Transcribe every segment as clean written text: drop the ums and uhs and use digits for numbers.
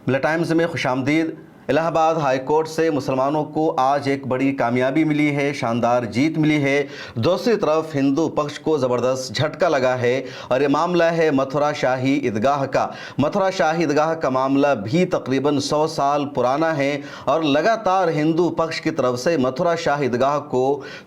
मिला टाइम्स में खुशामदीद। Allahabad high court से मुसलमानों को आज एक बड़ी कामयाबी मिली है, शानदार जीत मिली है। दूसरी तरफ हिंदू पक्ष को ज़बरदस्त झटका लगा है और ये मामला है मथुरा शाही ईदगाह का। मथुरा शाही ईदगाह का मामला भी तकरीबन 100 साल पुराना है और लगातार हिंदू पक्ष की तरफ से मथुरा शाही ईदगाह को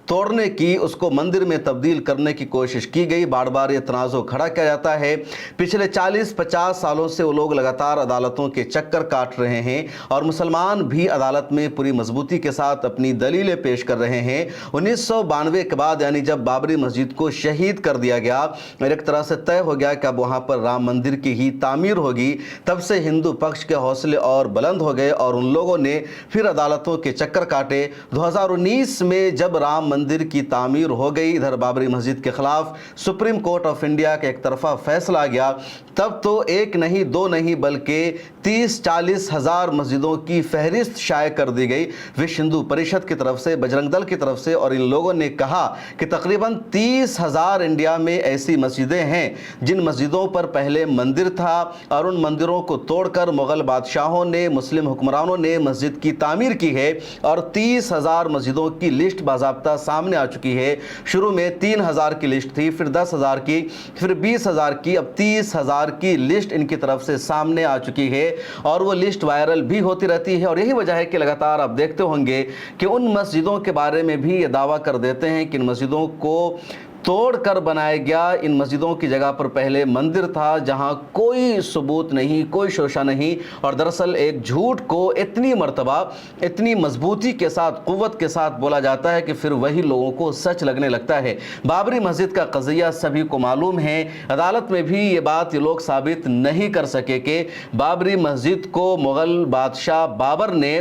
तोड़ने की, उसको मंदिर में तब्दील करने की कोशिश की गई। बार बार ये तनाज़ो खड़ा किया जाता है। पिछले 40-50 सालों से वो लोग लगातार अदालतों के चक्कर काट रहे हैं और मुसलमान भी अदालत में पूरी मजबूती के साथ अपनी दलीलें पेश कर रहे हैं। 1992 के बाद, यानी जब बाबरी मस्जिद को शहीद कर दिया गया और एक तरह से तय हो गया कि अब वहां पर राम मंदिर की ही तामीर होगी, तब से हिंदू पक्ष के हौसले और बुलंद हो गए और उन लोगों ने फिर अदालतों के चक्कर काटे। 2019 में जब राम मंदिर की तामीर हो गई, इधर बाबरी मस्जिद के खिलाफ सुप्रीम कोर्ट ऑफ इंडिया का एक तरफा फैसला आ गया, तब तो एक नहीं दो नहीं बल्कि 30-40 हज़ार मस्जिदों की फहरिस्त शाये कर दी गई विश्व हिंदू परिषद की तरफ से, बजरंग दल की तरफ से। और इन लोगों ने कहा कि तकरीबन 30,000 इंडिया में ऐसी मस्जिदें हैं जिन मस्जिदों पर पहले मंदिर था और उन मंदिरों को तोड़कर मुग़ल बादशाहों ने, मुस्लिम हुक्मरानों ने मस्जिद की तामीर की है और 30,000 मस्जिदों की लिस्ट बाज़ाब्ता सामने आ चुकी है। शुरू में 3,000 की लिस्ट थी, फिर 10,000 की, फिर 20,000 की, अब 30,000 की लिस्ट इनकी तरफ से सामने आ चुकी है और वो लिस्ट वायरल भी होती रहती है। और यही वजह है कि लगातार आप देखते होंगे कि उन मस्जिदों के बारे में भी ये दावा कर देते हैं कि इन मस्जिदों को तोड़ कर बनाया गया, इन मस्जिदों की जगह पर पहले मंदिर था जहां कोई सबूत नहीं, कोई शोशा नहीं। और दरअसल एक झूठ को इतनी मर्तबा, इतनी मजबूती के साथ, कुव्वत के साथ बोला जाता है कि फिर वही लोगों को सच लगने लगता है। बाबरी मस्जिद का कज़िया सभी को मालूम है। अदालत में भी ये बात ये लोग साबित नहीं कर सके कि बाबरी मस्जिद को मुग़ल बादशाह बाबर ने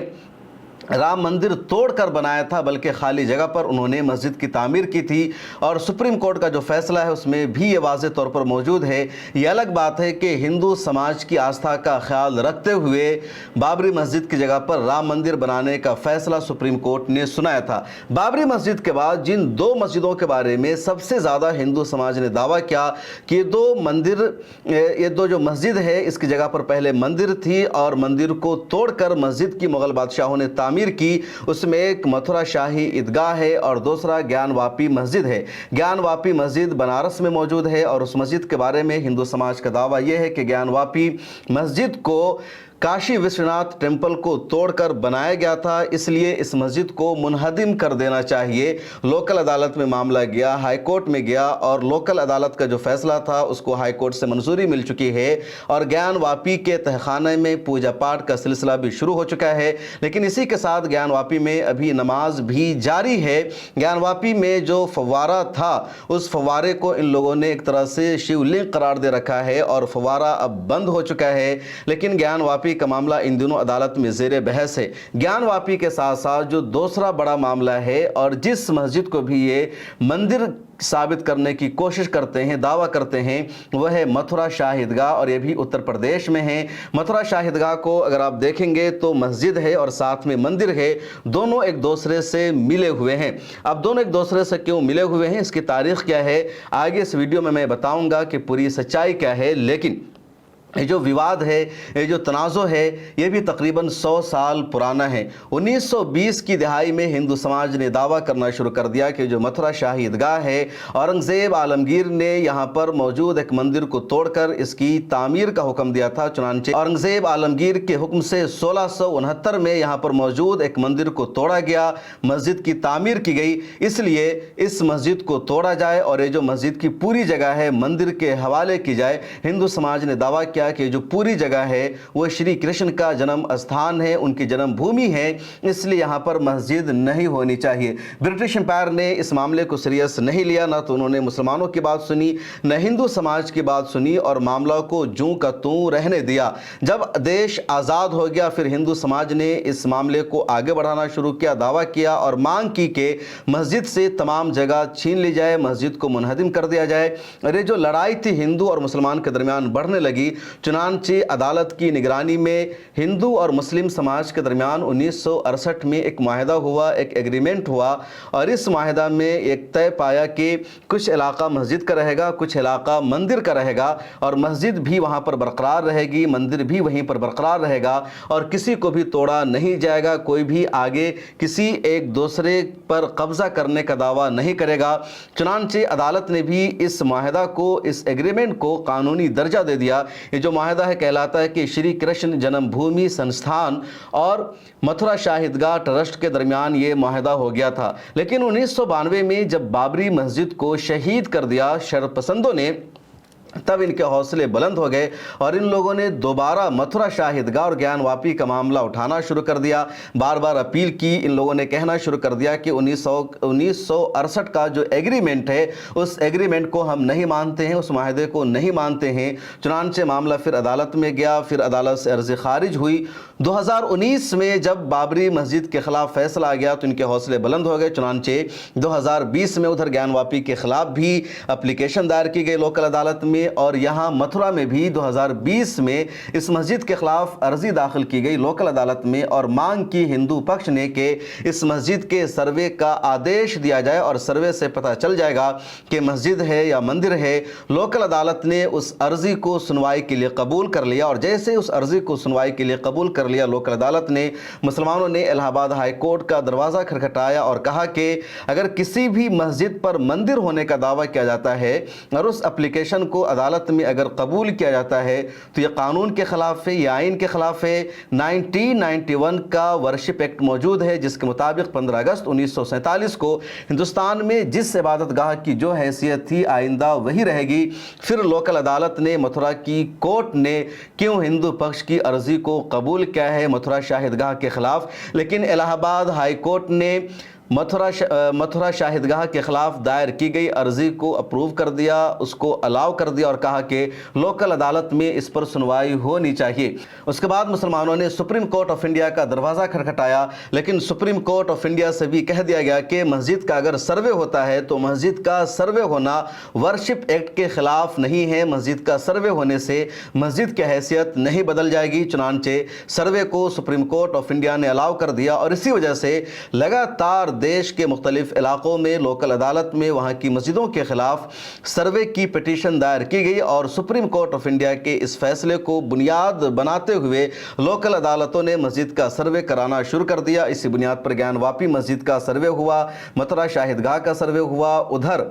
राम मंदिर तोड़कर बनाया था, बल्कि खाली जगह पर उन्होंने मस्जिद की तामीर की थी। और सुप्रीम कोर्ट का जो फैसला है उसमें भी ये वाज़ेह तौर पर मौजूद है। ये अलग बात है कि हिंदू समाज की आस्था का ख्याल रखते हुए बाबरी मस्जिद की जगह पर राम मंदिर बनाने का फैसला सुप्रीम कोर्ट ने सुनाया था। बाबरी मस्जिद के बाद जिन दो मस्जिदों के बारे में सबसे ज़्यादा हिंदू समाज ने दावा किया कि ये दो जो मस्जिद है इसकी जगह पर पहले मंदिर थी और मंदिर को तोड़कर मस्जिद की मुग़ल बादशाहों ने तामीर की, उसमें एक मथुरा शाही ईदगाह है और दूसरा ज्ञानवापी मस्जिद है। ज्ञानवापी मस्जिद बनारस में मौजूद है और उस मस्जिद के बारे में हिंदू समाज का दावा यह है कि ज्ञानवापी मस्जिद को काशी विश्वनाथ टेम्पल को तोड़कर बनाया गया था, इसलिए इस मस्जिद को मुनहदिम कर देना चाहिए। लोकल अदालत में मामला गया, हाई कोर्ट में गया और लोकल अदालत का जो फैसला था उसको हाई कोर्ट से मंजूरी मिल चुकी है और ज्ञानवापी के तहखाने में पूजा पाठ का सिलसिला भी शुरू हो चुका है। लेकिन इसी के साथ ज्ञानवापी में अभी नमाज भी जारी है। ज्ञानवापी में जो फव्वारा था उस फव्वारे को इन लोगों ने एक तरह से शिवलिंग करार दे रखा है और फव्वारा अब बंद हो चुका है। लेकिन ज्ञानवापी का मामला इन दिनों अदालत में ज़ेरे बहस है। ज्ञानवापी के साथ साथ जो दूसरा बड़ा मामला है और जिस मस्जिद को भी ये मंदिर साबित करने की कोशिश करते हैं, दावा करते हैं, वह है मथुरा शाही ईदगाह और ये भी उत्तर प्रदेश में है। मथुरा शाही ईदगाह को अगर आप देखेंगे तो मस्जिद है और साथ में मंदिर है, दोनों एक दूसरे से मिले हुए हैं। अब दोनों एक दूसरे से क्यों मिले हुए हैं, इसकी तारीख क्या है, आगे इस वीडियो में मैं बताऊंगा कि पूरी सच्चाई क्या है। लेकिन ये जो विवाद है, ये जो तनाज़ो है, ये भी तकरीबन 100 साल पुराना है। 1920 की दहाई में हिंदू समाज ने दावा करना शुरू कर दिया कि जो मथुरा शाही ईदगाह है, औरंगज़ेब आलमगीर ने यहाँ पर मौजूद एक मंदिर को तोड़कर इसकी तामीर का हुक्म दिया था। चुनांचे औरंगज़ेब आलमगीर के हुक्म से 1669 में यहाँ पर मौजूद एक मंदिर को तोड़ा गया, मस्जिद की तामीर की गई, इसलिए इस मस्जिद को तोड़ा जाए और ये जो मस्जिद की पूरी जगह है मंदिर के हवाले की जाए। हिंदू समाज ने दावा किया कि जो पूरी जगह है वो श्री कृष्ण का जन्म स्थान है, उनकी जन्मभूमि है, इसलिए यहाँ पर मस्जिद नहीं होनी चाहिए। ब्रिटिश एम्पायर ने इस मामले को सीरियस नहीं लिया, ना तो उन्होंने मुसलमानों की बात सुनी, न हिंदू समाज की बात सुनी और मामला को जूं का तूं रहने दिया। जब देश आज़ाद हो गया फिर हिंदू समाज ने इस मामले को आगे बढ़ाना शुरू किया, दावा किया और मांग की कि मस्जिद से तमाम जगह छीन ली जाए, मस्जिद को मुनहदिम कर दिया जाए। अरे जो लड़ाई थी हिंदू और मुसलमान के दरमियान बढ़ने लगी, चुनांचे अदालत की निगरानी में हिंदू और मुस्लिम समाज के दरमियान 1968 में एक माहिदा हुआ, एक एग्रीमेंट हुआ और इस माहिदा में एक तय पाया कि कुछ इलाका मस्जिद का रहेगा, कुछ इलाका मंदिर का रहेगा और मस्जिद भी वहाँ पर बरकरार रहेगी, मंदिर भी वहीं पर बरकरार रहेगा और किसी को भी तोड़ा नहीं जाएगा। कोई भी आगे किसी एक दूसरे पर कब्जा करने का दावा नहीं करेगा। चुनांचे अदालत ने भी इस माहिदा को, इस एग्रीमेंट को कानूनी दर्जा दे दिया। ये जो माहिदा है कहलाता है कि श्री कृष्ण जन्मभूमि संस्थान और मथुरा शाहिदगाह ट्रस्ट के दरमियान ये माहिदा हो गया था। लेकिन 1992 में जब बाबरी मस्जिद को शहीद कर दिया शरपसंदों ने, तब इनके हौसले बुलंद हो गए और इन लोगों ने दोबारा मथुरा शाहिदगाह और ज्ञानवापी का मामला उठाना शुरू कर दिया। बार बार अपील की। इन लोगों ने कहना शुरू कर दिया कि 1968 का जो एग्रीमेंट है उस एग्रीमेंट को हम नहीं मानते हैं, उस माहिदे को नहीं मानते हैं। चुनांचे मामला फिर अदालत में गया, फिर अदालत से अर्जी खारिज हुई। 2019 में जब बाबरी मस्जिद के खिलाफ फैसला आ गया तो इनके हौसले बुलंद हो गए। चुनांचे 2020 में उधर ज्ञानवापी के खिलाफ भी एप्लीकेशन दायर की गई लोकल अदालत में और यहाँ मथुरा में भी 2020 में इस मस्जिद के खिलाफ अर्जी दाखिल की गई लोकल अदालत में और मांग की हिंदू पक्ष ने कि इस मस्जिद के सर्वे का आदेश दिया जाए और सर्वे से पता चल जाएगा कि मस्जिद है या मंदिर है। लोकल अदालत ने उस अर्जी को सुनवाई के लिए कबूल कर लिया और जैसे उस अर्जी को सुनवाई के लिए कबूल कर लिया लोकल अदालत ने, मुसलमानों ने इलाहाबाद हाई कोर्ट का दरवाज़ा खटखटाया और कहा कि अगर किसी भी मस्जिद पर मंदिर होने का दावा किया जाता है और उस एप्लीकेशन को अदालत में अगर कबूल किया जाता है तो यह कानून के खिलाफ है, यह आइन के खिलाफ है। 1991 का वर्शिप एक्ट मौजूद है जिसके मुताबिक 15 अगस्त 1947 को हिंदुस्तान में जिस इबादत गाह की जो हैसियत थी आइंदा वही रहेगी। फिर लोकल अदालत ने, मथुरा की कोर्ट ने क्यों हिंदू पक्ष की अर्जी को कबूल किया है मथुरा शाहिदगाह के खिलाफ, लेकिन इलाहाबाद हाई कोर्ट ने मथुरा शाहिदगाह के खिलाफ दायर की गई अर्जी को अप्रूव कर दिया, उसको अलाउ कर दिया और कहा कि लोकल अदालत में इस पर सुनवाई होनी चाहिए। उसके बाद मुसलमानों ने सुप्रीम कोर्ट ऑफ इंडिया का दरवाज़ा खटखटाया, लेकिन सुप्रीम कोर्ट ऑफ इंडिया से भी कह दिया गया कि मस्जिद का अगर सर्वे होता है तो मस्जिद का सर्वे होना वर्शिप एक्ट के खिलाफ नहीं है। मस्जिद का सर्वे होने से मस्जिद की हैसियत नहीं बदल जाएगी। चुनांचे सर्वे को सुप्रीम कोर्ट ऑफ इंडिया ने अलाउ कर दिया और इसी वजह से लगातार देश के मुख्तलिफ इलाकों में लोकल अदालत में वहाँ की मस्जिदों के खिलाफ सर्वे की पिटीशन दायर की गई और सुप्रीम कोर्ट ऑफ इंडिया के इस फैसले को बुनियाद बनाते हुए लोकल अदालतों ने मस्जिद का सर्वे कराना शुरू कर दिया। इसी बुनियाद पर ज्ञानवापी मस्जिद का सर्वे हुआ, मथुरा शाहिदगाह का सर्वे हुआ, उधर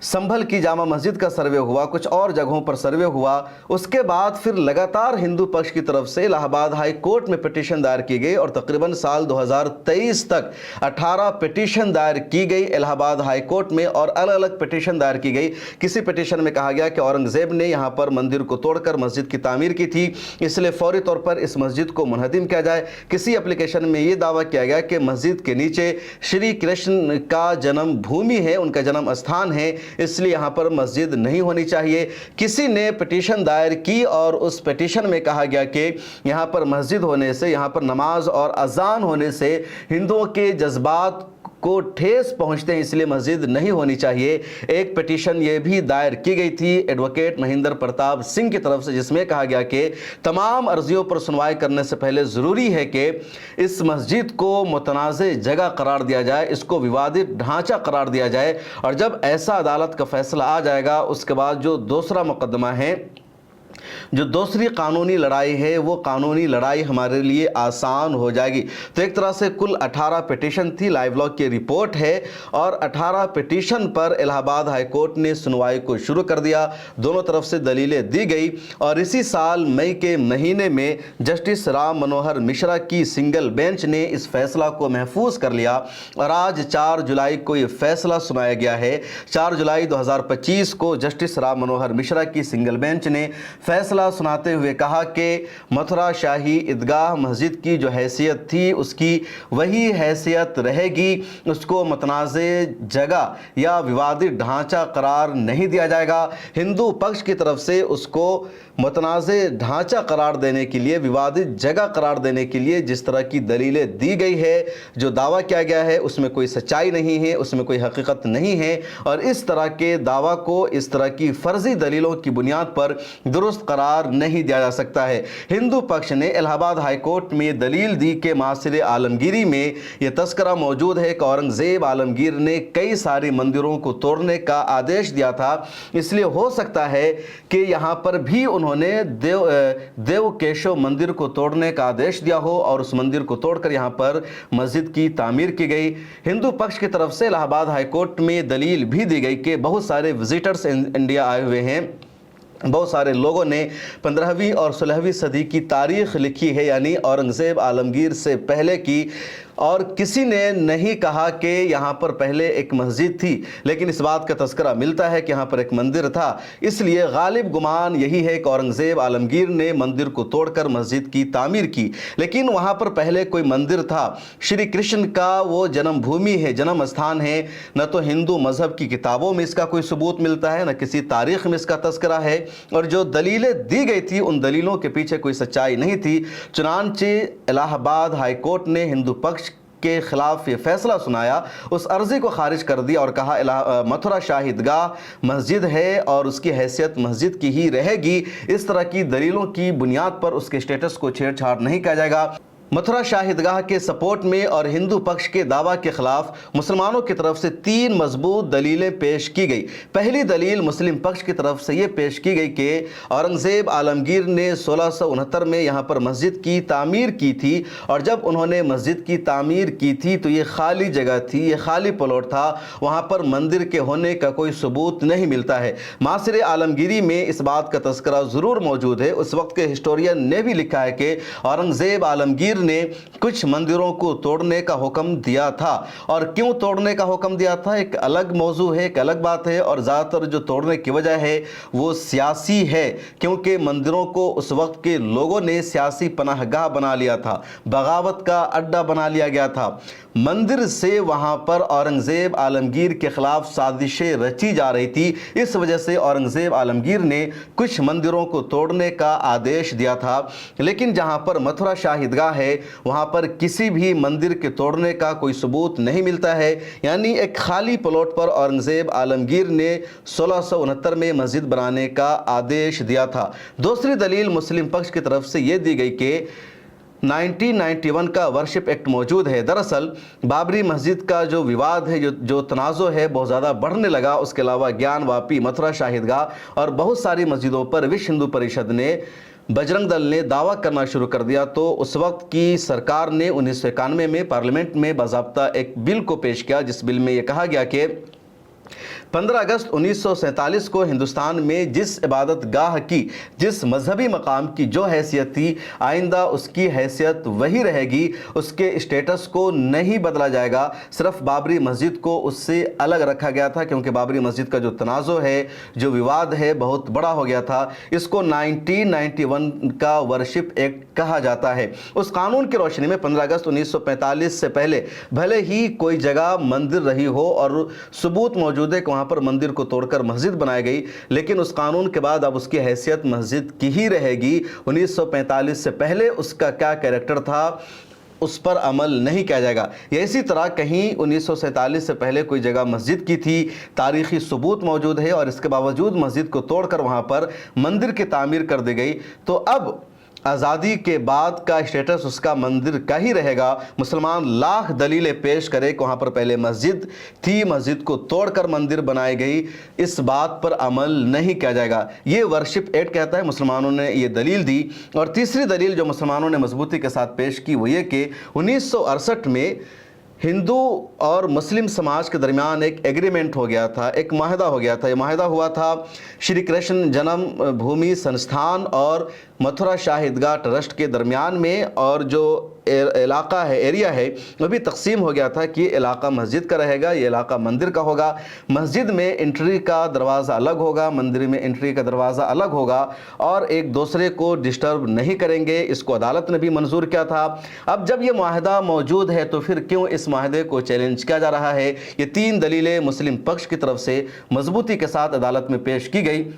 संभल की जामा मस्जिद का सर्वे हुआ, कुछ और जगहों पर सर्वे हुआ। उसके बाद फिर लगातार हिंदू पक्ष की तरफ से इलाहाबाद हाई कोर्ट में पिटीशन दायर की गई और तकरीबन साल 2023 तक 18 पिटीशन दायर की गई इलाहाबाद हाई कोर्ट में और अलग अलग पिटीशन दायर की गई। किसी पिटीशन में कहा गया कि औरंगजेब ने यहाँ पर मंदिर को तोड़कर मस्जिद की तामीर की थी, इसलिए फौरी तौर पर इस मस्जिद को मुनहदिम किया जाए। किसी एप्लीकेशन में ये दावा किया गया कि मस्जिद के नीचे श्री कृष्ण का जन्म भूमि है, उनका जन्म स्थान है, इसलिए यहाँ पर मस्जिद नहीं होनी चाहिए। किसी ने पिटीशन दायर की और उस पिटीशन में कहा गया कि यहाँ पर मस्जिद होने से, यहाँ पर नमाज और अजान होने से हिंदुओं के जज्बात को ठेस पहुंचते हैं, इसलिए मस्जिद नहीं होनी चाहिए। एक पिटीशन ये भी दायर की गई थी एडवोकेट महेंद्र प्रताप सिंह की तरफ से, जिसमें कहा गया कि तमाम अर्जियों पर सुनवाई करने से पहले ज़रूरी है कि इस मस्जिद को मुतनाज़े जगह करार दिया जाए, इसको विवादित ढांचा करार दिया जाए और जब ऐसा अदालत का फैसला आ जाएगा उसके बाद जो दूसरा मुकदमा है, जो दूसरी कानूनी लड़ाई है, वो कानूनी लड़ाई हमारे लिए आसान हो जाएगी। तो एक तरह से कुल 18 पिटीशन थी, लाइव लॉग की रिपोर्ट है और 18 पिटीशन पर इलाहाबाद हाई कोर्ट ने सुनवाई को शुरू कर दिया। दोनों तरफ से दलीलें दी गई और इसी साल मई के महीने में जस्टिस राम मनोहर मिश्रा की सिंगल बेंच ने इस फैसला को महफूज कर लिया और आज 4 जुलाई को ये फैसला सुनाया गया है। 4 जुलाई 2025 को जस्टिस राम मनोहर मिश्रा की सिंगल बेंच ने फैसला सुनाते हुए कहा कि मथुरा शाही ईदगाह मस्जिद की जो हैसियत थी उसकी वही हैसियत रहेगी, उसको मतनाज़े जगह या विवादित ढांचा करार नहीं दिया जाएगा। हिंदू पक्ष की तरफ से उसको متنازع ڈھانچہ قرار دینے کے لیے، ووادت جگہ قرار دینے کے لیے جس طرح کی دلیلیں دی گئی ہے، جو دعویٰ کیا گیا ہے اس میں کوئی سچائی نہیں ہے، اس میں کوئی حقیقت نہیں ہے، اور اس طرح کے دعویٰ کو اس طرح کی فرضی دلیلوں کی بنیاد پر درست قرار نہیں دیا جا سکتا ہے۔ ہندو پکش نے الہ آباد ہائی کورٹ میں دلیل دی کہ معاصر عالمگیری میں یہ تذکرہ موجود ہے کہ اورنگزیب عالمگیر نے کئی ساری مندروں کو توڑنے کا آدیش دیا تھا، اس لیے ہو سکتا ہے کہ یہاں پر بھی انہوں نے دیو کیشو مندر کو توڑنے کا آدیش دیا ہو اور اس مندر کو توڑ کر یہاں پر مسجد کی تعمیر کی گئی۔ ہندو پکش کی طرف سے الہ آباد ہائی کورٹ میں دلیل بھی دی گئی کہ بہت سارے وزٹرز انڈیا آئے ہوئے ہیں، بہت سارے لوگوں نے 15ویں اور 16ویں صدی کی تاریخ لکھی ہے، یعنی اورنگزیب عالمگیر سے پہلے کی، اور کسی نے نہیں کہا کہ یہاں پر پہلے ایک مسجد تھی، لیکن اس بات کا تذکرہ ملتا ہے کہ یہاں پر ایک مندر تھا۔ اس لیے غالب گمان یہی ہے کہ اورنگزیب عالمگیر نے مندر کو توڑ کر مسجد کی تعمیر کی، لیکن وہاں پر پہلے کوئی مندر تھا۔ شری کرشن کا وہ جنم بھومی ہے، جنم استھان ہے، نہ تو ہندو مذہب کی کتابوں میں اس کا کوئی ثبوت ملتا ہے، نہ کسی تاریخ میں اس کا تذکرہ ہے، اور جو دلیلیں دی گئی تھی ان دلیلوں کے پیچھے کوئی سچائی نہیں تھی۔ چنانچہ الہ آباد ہائی کورٹ نے ہندو پکش کے خلاف یہ فیصلہ سنایا، اس عرضی کو خارج کر دیا اور کہا متھرا شاہد گاہ مسجد ہے اور اس کی حیثیت مسجد کی ہی رہے گی، اس طرح کی دلیلوں کی بنیاد پر اس کے سٹیٹس کو چھیڑ چھاڑ نہیں کیا جائے گا۔ متھرا شاہد گاہ کے سپورٹ میں اور ہندو پکش کے دعویٰ کے خلاف مسلمانوں کی طرف سے 3 مضبوط دلیلیں پیش کی گئی۔ پہلی دلیل مسلم پکش کی طرف سے یہ پیش کی گئی کہ اورنگزیب عالمگیر نے 1669 میں یہاں پر مسجد کی تعمیر کی تھی، اور جب انہوں نے مسجد کی تعمیر کی تھی تو یہ خالی جگہ تھی، یہ خالی پلاٹ تھا، وہاں پر مندر کے ہونے کا کوئی ثبوت نہیں ملتا ہے۔ معاصر عالمگیری میں اس بات کا تذکرہ ضرور موجود ہے، اس وقت کے ہسٹورین نے بھی لکھا ہے کہ اورنگزیب عالمگیر نے کچھ مندروں کو توڑنے کا حکم دیا تھا، اور کیوں توڑنے کا حکم دیا تھا ایک الگ موضوع ہے، ایک الگ بات ہے، اور زیادہ تر جو توڑنے کی وجہ ہے وہ سیاسی ہے، کیونکہ مندروں کو اس وقت کے لوگوں نے سیاسی پناہ گاہ بنا لیا تھا، بغاوت کا اڈا بنا لیا گیا تھا۔ مندر سے وہاں پر اورنگزیب عالمگیر کے خلاف سازشیں رچی جا رہی تھی، اس وجہ سے اورنگزیب عالمگیر نے کچھ مندروں کو توڑنے کا آدیش دیا تھا۔ لیکن جہاں پر متھرا شاہد گاہ ہے وہاں پر کسی بھی مندر کے توڑنے کا کوئی ثبوت نہیں ملتا ہے، یعنی ایک خالی پلاٹ پر اورنگزیب عالمگیر نے 1669 میں مسجد بنانے کا آدیش دیا تھا۔ دوسری دلیل مسلم پکش کی طرف سے یہ دی گئی کہ 1991 کا ورشپ ایکٹ موجود ہے۔ دراصل بابری مسجد کا جو وواد ہے، جو تنازع ہے، بہت زیادہ بڑھنے لگا۔ اس کے علاوہ گیان واپی، متھرا شاہد گاہ اور بہت ساری مسجدوں پر وشو ہندو پریشد نے، بجرنگ دل نے دعویٰ کرنا شروع کر دیا، تو اس وقت کی سرکار نے 1991 میں پارلیمنٹ میں باضابطہ ایک بل کو پیش کیا، جس بل میں یہ کہا گیا کہ 15 اگست 1947 کو ہندوستان میں جس عبادت گاہ کی، جس مذہبی مقام کی جو حیثیت تھی، آئندہ اس کی حیثیت وہی رہے گی، اس کے اسٹیٹس کو نہیں بدلا جائے گا۔ صرف بابری مسجد کو اس سے الگ رکھا گیا تھا، کیونکہ بابری مسجد کا جو تنازع ہے، جو وواد ہے، بہت بڑا ہو گیا تھا۔ اس کو 1991 کا ورشپ ایکٹ کہا جاتا ہے۔ اس قانون کی روشنی میں 15 اگست 1945 سے پہلے بھلے ہی کوئی جگہ مندر رہی ہو اور ثبوت موجود ہے کہ وہاں پر مندر کو توڑ کر مسجد بنائی گئی، لیکن اس قانون کے بعد اب اس کی حیثیت مسجد کی ہی رہے گی۔ 1945 سے پہلے اس کا کیا کیریکٹر تھا اس پر عمل نہیں کیا جائے گا۔ یا اسی طرح کہیں 1947 سے پہلے کوئی جگہ مسجد کی تھی، تاریخی ثبوت موجود ہے، اور اس کے باوجود مسجد کو توڑ کر وہاں پر مندر کی تعمیر کر دی گئی، تو اب آزادی کے بعد کا اسٹیٹس اس کا مندر کا ہی رہے گا۔ مسلمان لاکھ دلیلیں پیش کرے کہ وہاں پر پہلے مسجد تھی، مسجد کو توڑ کر مندر بنائی گئی، اس بات پر عمل نہیں کیا جائے گا۔ یہ ورشپ ایکٹ کہتا ہے، مسلمانوں نے یہ دلیل دی۔ اور تیسری دلیل جو مسلمانوں نے مضبوطی کے ساتھ پیش کی وہ یہ کہ 1968 میں ہندو اور مسلم سماج کے درمیان ایک ایگریمنٹ ہو گیا تھا، ایک معاہدہ ہو گیا تھا۔ یہ معاہدہ ہوا تھا شری کرشن جنم بھومی سنستھان اور متھرا شاہد گاہ ٹرسٹ کے درمیان میں، اور جو علاقہ ہے، ایریا ہے، وہ بھی تقسیم ہو گیا تھا کہ یہ علاقہ مسجد کا رہے گا، یہ علاقہ مندر کا ہوگا۔ مسجد میں انٹری کا دروازہ الگ ہوگا، مندر میں انٹری کا دروازہ الگ ہوگا، اور ایک دوسرے کو ڈسٹرب نہیں کریں گے۔ اس کو عدالت نے بھی منظور کیا تھا۔ اب جب یہ معاہدہ موجود ہے تو پھر کیوں اس معاہدے کو چیلنج کیا جا رہا ہے؟ یہ 3 دلیلیں مسلم پکش کی طرف سے مضبوطی کے ساتھ عدالت میں پیش کی گئی۔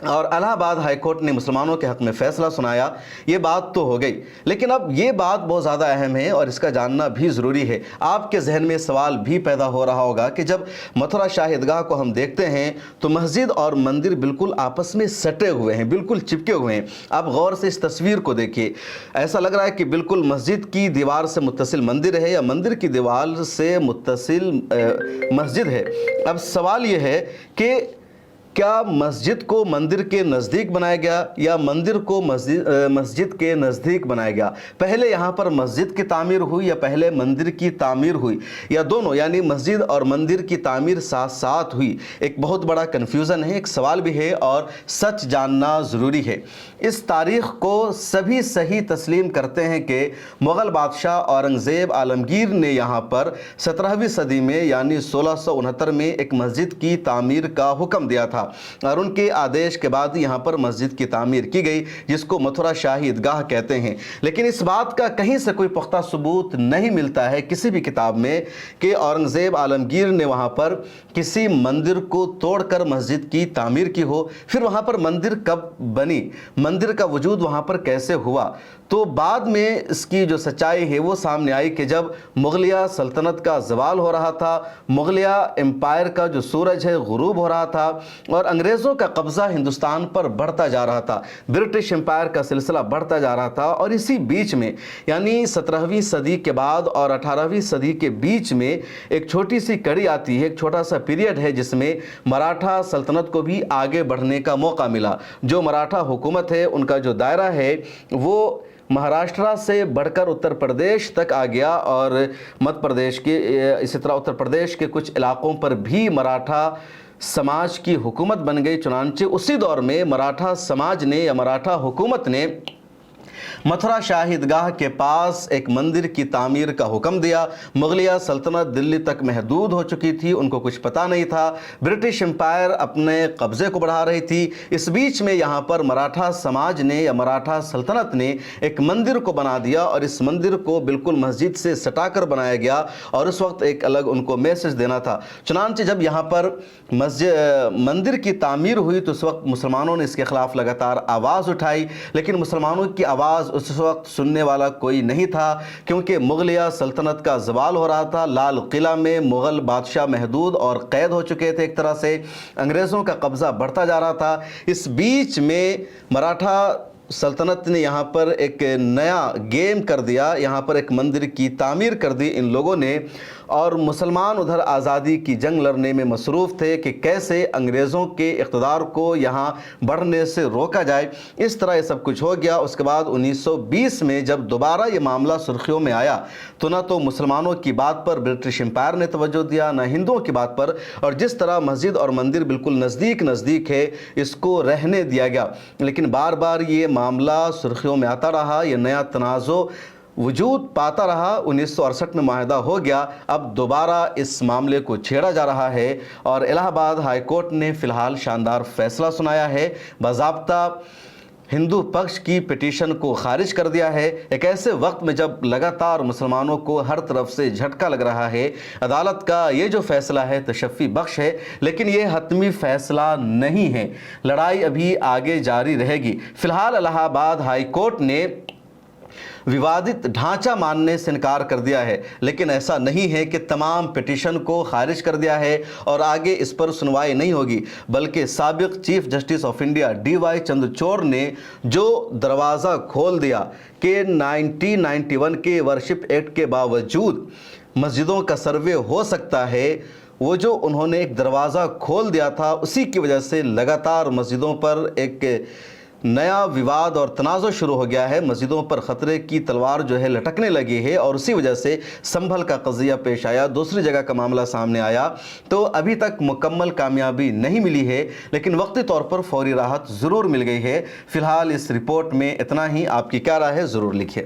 اور الہ آباد ہائی کورٹ نے مسلمانوں کے حق میں فیصلہ سنایا، یہ بات تو ہو گئی، لیکن اب یہ بات بہت زیادہ اہم ہے اور اس کا جاننا بھی ضروری ہے۔ آپ کے ذہن میں سوال بھی پیدا ہو رہا ہوگا کہ جب متھرا شاہ عیدگاہ کو ہم دیکھتے ہیں تو مسجد اور مندر بالکل آپس میں سٹے ہوئے ہیں، بالکل چپکے ہوئے ہیں۔ آپ غور سے اس تصویر کو دیکھیے، ایسا لگ رہا ہے کہ بالکل مسجد کی دیوار سے متصل مندر ہے یا مندر کی دیوار سے متصل مسجد ہے۔ اب سوال یہ ہے کہ کیا مسجد کو مندر کے نزدیک بنایا گیا یا مندر کو مسجد کے نزدیک بنایا گیا؟ پہلے یہاں پر مسجد کی تعمیر ہوئی یا پہلے مندر کی تعمیر ہوئی، یا دونوں یعنی مسجد اور مندر کی تعمیر ساتھ ساتھ ہوئی؟ ایک بہت بڑا کنفیوژن ہے، ایک سوال بھی ہے اور سچ جاننا ضروری ہے۔ اس تاریخ کو سبھی صحیح تسلیم کرتے ہیں کہ مغل بادشاہ اورنگزیب عالمگیر نے یہاں پر 17ویں صدی میں یعنی 1669 میں ایک مسجد کی تعمیر کا حکم دیا تھا، اور ان کے آدیش کے بعد یہاں پر مسجد کی تعمیر کی گئی، جس کو متھرا شاہی عیدگاہ کہتے ہیں۔ لیکن اس بات کا کہیں سے کوئی پختہ ثبوت نہیں ملتا ہے کسی بھی کتاب میں کہ اورنگزیب عالمگیر نے وہاں پر کسی مندر کو توڑ کر مسجد کی تعمیر کی ہو۔ پھر وہاں پر مندر کب بنی، مندر کا وجود وہاں پر کیسے ہوا؟ تو بعد میں اس کی جو سچائی ہے وہ سامنے آئی کہ جب مغلیہ سلطنت کا زوال ہو رہا تھا، مغلیہ امپائر کا جو سورج ہے غروب ہو رہا تھا، اور انگریزوں کا قبضہ ہندوستان پر بڑھتا جا رہا تھا، برٹش امپائر کا سلسلہ بڑھتا جا رہا تھا، اور اسی بیچ میں یعنی 17ویں صدی کے بعد اور 18ویں صدی کے بیچ میں ایک چھوٹی سی کڑی آتی ہے، ایک چھوٹا سا پیریڈ ہے جس میں مراٹھا سلطنت کو بھی آگے بڑھنے کا موقع ملا۔ جو مراٹھا حکومت ہے ان کا جو دائرہ ہے وہ مہاراشٹرا سے بڑھ کر اتر پردیش تک آ گیا، اور مدھیہ پردیش کے اسی طرح اتر پردیش کے کچھ علاقوں پر بھی مراٹھا سماج کی حکومت بن گئی۔ چنانچہ اسی دور میں مراٹھا سماج نے یا مراٹھا حکومت نے متھرا شاہ عیدگاہ کے پاس ایک مندر کی تعمیر کا حکم دیا۔ مغلیہ سلطنت دلی تک محدود ہو چکی تھی، ان کو کچھ پتہ نہیں تھا، برٹش امپائر اپنے قبضے کو بڑھا رہی تھی۔ اس بیچ میں یہاں پر مراٹھا سماج نے یا مراٹھا سلطنت نے ایک مندر کو بنا دیا، اور اس مندر کو بالکل مسجد سے سٹا کر بنایا گیا، اور اس وقت ایک الگ ان کو میسج دینا تھا۔ چنانچہ جب یہاں پر مندر کی تعمیر ہوئی تو اس وقت مسلمانوں نے اس کے خلاف لگاتار آواز اٹھائی، لیکن مسلمانوں کی آواز اس وقت سننے والا کوئی نہیں تھا، کیونکہ مغلیہ سلطنت کا زوال ہو رہا تھا۔ لال قلعہ میں مغل بادشاہ محدود اور قید ہو چکے تھے، ایک طرح سے انگریزوں کا قبضہ بڑھتا جا رہا تھا۔ اس بیچ میں مراٹھا سلطنت نے یہاں پر ایک نیا گیم کر دیا، یہاں پر ایک مندر کی تعمیر کر دی ان لوگوں نے، اور مسلمان ادھر آزادی کی جنگ لڑنے میں مصروف تھے کہ کیسے انگریزوں کے اقتدار کو یہاں بڑھنے سے روکا جائے۔ اس طرح یہ سب کچھ ہو گیا۔ اس کے بعد 1920 میں جب دوبارہ یہ معاملہ سرخیوں میں آیا تو نہ تو مسلمانوں کی بات پر برٹش امپائر نے توجہ دیا، نہ ہندوؤں کی بات پر، اور جس طرح مسجد اور مندر بالکل نزدیک ہے اس کو رہنے دیا گیا۔ لیکن بار بار یہ معاملہ سرخیوں میں آتا رہا، یہ نیا تنازع وجود پاتا رہا۔ 1968 میں معاہدہ ہو گیا، اب دوبارہ اس معاملے کو چھیڑا جا رہا ہے، اور الہ آباد ہائی کورٹ نے فی الحال شاندار فیصلہ سنایا ہے، باضابطہ ہندو پکش کی پٹیشن کو خارج کر دیا ہے۔ ایک ایسے وقت میں جب لگاتار مسلمانوں کو ہر طرف سے جھٹکا لگ رہا ہے، عدالت کا یہ جو فیصلہ ہے تشفی بخش ہے، لیکن یہ حتمی فیصلہ نہیں ہے، لڑائی ابھی آگے جاری رہے گی۔ فی الحال الہ آباد ہائی کورٹ نے ووادت ڈھانچہ ماننے سے انکار کر دیا ہے، لیکن ایسا نہیں ہے کہ تمام پٹیشن کو خارج کر دیا ہے اور آگے اس پر سنوائی نہیں ہوگی، بلکہ سابق chief justice of India DY Chandrachud نے جو دروازہ کھول دیا کہ 1991 کے ورشپ ایکٹ کے باوجود مسجدوں کا سروے ہو سکتا ہے، وہ جو انہوں نے ایک دروازہ کھول دیا تھا، اسی کی وجہ سے لگاتار مسجدوں پر ایک نیا وواد اور تنازع شروع ہو گیا ہے، مسجدوں پر خطرے کی تلوار جو ہے لٹکنے لگی ہے، اور اسی وجہ سے سنبھل کا قضیہ پیش آیا، دوسری جگہ کا معاملہ سامنے آیا۔ تو ابھی تک مکمل کامیابی نہیں ملی ہے، لیکن وقتی طور پر فوری راحت ضرور مل گئی ہے۔ فی الحال اس رپورٹ میں اتنا ہی، آپ کی کیا رائے ہے ضرور لکھیے۔